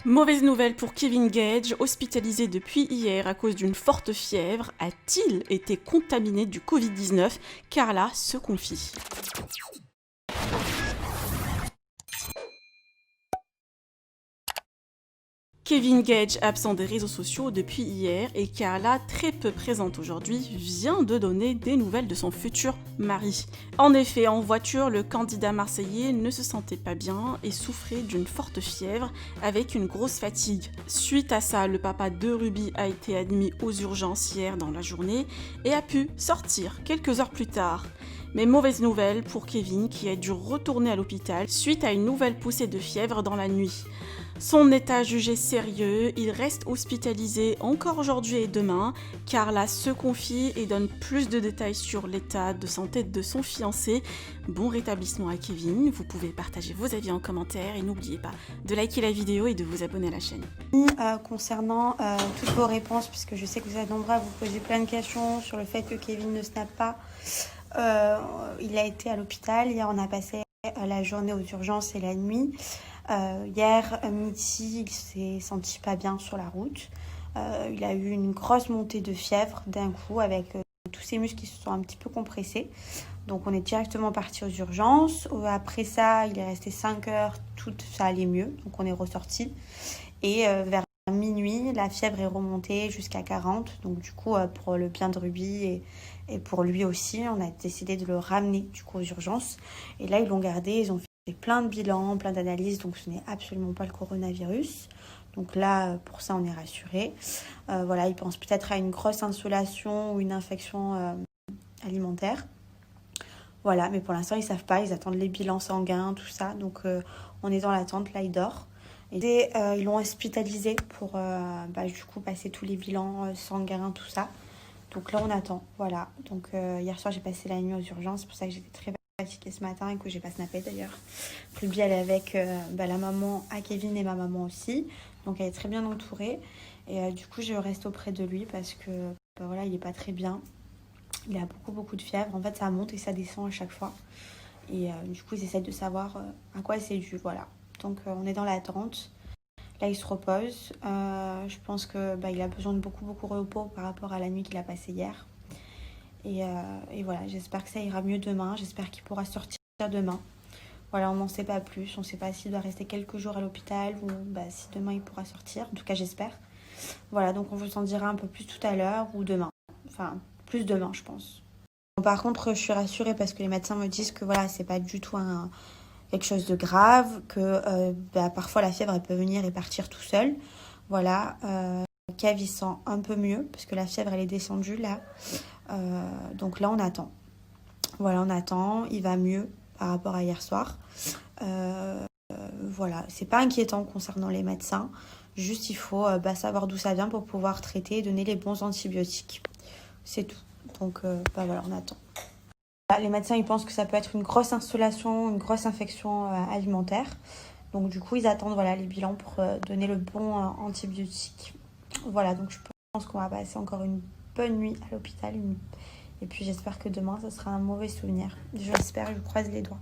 Mauvaise nouvelle pour Kevin Gage, hospitalisé depuis hier à cause d'une forte fièvre. A-t-il été contaminé du Covid-19? Carla se confie. Kevin Gage, absent des réseaux sociaux depuis hier, et Carla, très peu présente aujourd'hui, vient de donner des nouvelles de son futur mari. En effet, en voiture, le candidat marseillais ne se sentait pas bien et souffrait d'une forte fièvre avec une grosse fatigue. Suite à ça, le papa de Ruby a été admis aux urgences hier dans la journée et a pu sortir quelques heures plus tard. Mais mauvaise nouvelle pour Kevin qui a dû retourner à l'hôpital suite à une nouvelle poussée de fièvre dans la nuit. Son état jugé sérieux, il reste hospitalisé encore aujourd'hui et demain. Carla se confie et donne plus de détails sur l'état de santé de son fiancé. Bon rétablissement à Kevin, vous pouvez partager vos avis en commentaire et n'oubliez pas de liker la vidéo et de vous abonner à la chaîne. Concernant toutes vos réponses, puisque je sais que vous êtes nombreux à vous poser plein de questions sur le fait que Kevin ne snappe pas. Il a été à l'hôpital, hier on a passé la journée aux urgences et la nuit. Hier midi, il s'est senti pas bien sur la route. Il a eu une grosse montée de fièvre d'un coup avec tous ses muscles qui se sont un petit peu compressés. Donc on est directement parti aux urgences. Après ça, il est resté 5 heures, tout ça allait mieux. Donc on est ressorti. Et vers minuit, la fièvre est remontée jusqu'à 40. Donc du coup, pour le bien de Ruby et pour lui aussi, on a décidé de le ramener du coup aux urgences. Et là, ils l'ont gardé, ils ont fait plein de bilans, plein d'analyses, donc ce n'est absolument pas le coronavirus. Donc là, pour ça, on est rassurés. Voilà, ils pensent peut-être à une grosse insolation ou une infection alimentaire. Voilà, mais pour l'instant, ils ne savent pas. Ils attendent les bilans sanguins, tout ça. Donc, on est dans l'attente. Là, il dort. Et ils l'ont hospitalisé pour, du coup, passer tous les bilans sanguins, tout ça. Donc là, on attend. Voilà. Donc, hier soir, j'ai passé la nuit aux urgences. C'est pour ça que j'étais très fatiguée ce matin et que j'ai pas snappé d'ailleurs. Ruby, elle est avec la maman à Kevin et ma maman aussi. Donc, elle est très bien entourée. Et du coup, je reste auprès de lui parce que, voilà, il est pas très bien. Il a beaucoup de fièvre. En fait, ça monte et ça descend à chaque fois. Et du coup, ils essaient de savoir à quoi c'est dû. Voilà. Donc, on est dans l'attente. Là, il se repose. Je pense que il a besoin de beaucoup de repos par rapport à la nuit qu'il a passée hier. Et voilà, j'espère que ça ira mieux demain. J'espère qu'il pourra sortir demain. Voilà, on n'en sait pas plus. On ne sait pas s'il doit rester quelques jours à l'hôpital ou si demain il pourra sortir. En tout cas, j'espère. Voilà, donc on vous en dira un peu plus tout à l'heure ou demain. Enfin, plus demain, je pense. Par contre, je suis rassurée parce que les médecins me disent que voilà, c'est pas du tout quelque chose de grave, que parfois la fièvre elle peut venir et partir tout seul. Voilà, Kev il sent un peu mieux parce que la fièvre elle est descendue là. Donc là on attend. Voilà, on attend, il va mieux par rapport à hier soir. Voilà, c'est pas inquiétant concernant les médecins. Juste il faut savoir d'où ça vient pour pouvoir traiter et donner les bons antibiotiques. C'est tout. Donc voilà, on attend. Les médecins ils pensent que ça peut être une grosse insolation, une grosse infection alimentaire. Donc du coup ils attendent les bilans pour donner le bon antibiotique. Voilà, donc je pense qu'on va passer encore une bonne nuit à l'hôpital. Et puis j'espère que demain ça sera un mauvais souvenir. J'espère, je croise les doigts.